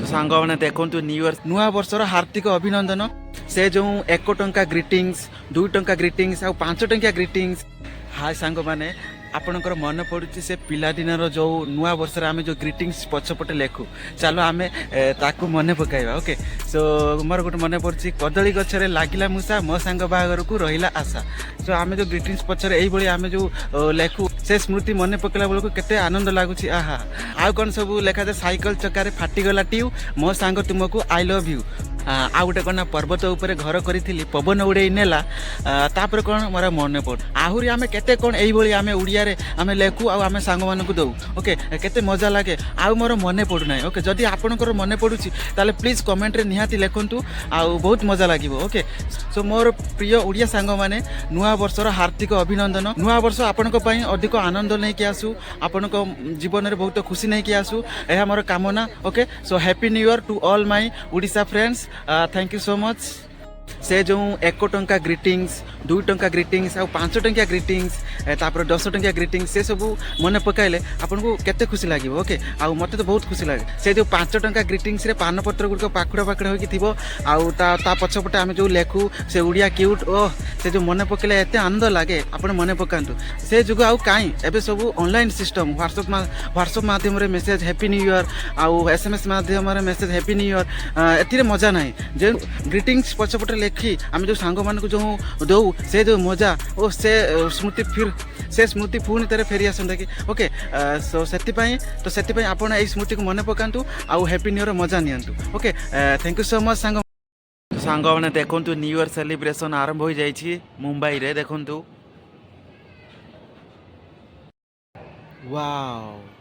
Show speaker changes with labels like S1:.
S1: सांग मैंने देखु न्यू इयर नुआ वर्षर हार्दिक अभिनंदन से जो 1 टंका ग्रीटिंग्स 2 टंका ग्रीटिंग्स आ 5 टंका ग्रीटिंग्स हाय सांग मैंने आपणकर मन पड़ुची से पिलादिनर जो नुआ वर्ष आम जो ग्रीटिंग्स पछपटे लेखु चलो आम ताकू मन पकाइबा ओके सो मोर गोटे मन पड़ी कदली गचरे लागिला मूसा मो सांग बाहागर को रहिला आशा सो आम जो ग्रीटिंग्स पछरे यही आम जो लेखु से स्मृति मन पकड़ा बेलू केते आनंद लगुच आहा आउ कौन सब लेखा जाए साइकल चक्कर फाटीगला ट्यू मो सांग तुमको आई लव यू आ गोटे कौन पर्वत उपर घर करी पवन उड़े नेला तापर कौन मोर मन पड़ आहरी आम केते कौन यही आम उड़िया आम लेखु आम सांग मानक दऊ ओके केते मजा लगे आउ मोर मन पड़ूना ओके जदि आपणकर मन पड़ुची ताले प्लीज कमेंट रे निहाती लिखंतु आउ बहुत मजा लागिवो ओके सो मोर प्रिय उड़िया सांग माने नुआ वर्षर हार्दिक अभिनंदन नुआ वर्ष आपणक पई अधिक आनंद नहीं कि आसू आपणक जीवन में बहुत खुशी नहीं कि आसू यह मोर कामना okay so happy new year to all my Orissa friends thank you so much से जो 1 टंका ग्रीटिंग्स 2 टंका ग्रीटिंग्स आ 5 टंका ग्रीटिंग्स तापर 10 टंका ग्रीटिंग्स से सब मन पकाइले आपन को केते खुशी लागिवो ओके आ मते तो बहुत खुशी लागे से जो 5 टंका ग्रीटिंग्स रे पान पत्र गुड पाखुड़ा पाखुड़ा होकी थिबो आ ता पछपटे आमे जो लेखु से उड़िया क्यूट ओह से जो मन पकेले एते आनंद लागे आपन मन पकांतु से जुग आउ काई एबे सब ऑनलाइन सिस्टम व्हाट्सएप माध्यम रे मेसेज हैप्पी न्यू ईयर आ एसएमएस माध्यम रे मेसेज हैप्पी न्यू ईयर एथिरे मजा नाही जे ग्रीटिंग्स पछपटे लेखि आम जो सांग मान जो दऊ से जो मजा ओ से स्मृति पुणी तेरे फेरी आसता कि ओके सो से आपण ए स्मृति को मन पकातु आउ हैप्पी न्यू ईयर मजा नियंतु okay thank you so much सांग सांग मैंने देखु न्यू ईयर सेलिब्रेशन आरंभ हो जाइए मुंबई रे देखु वाओ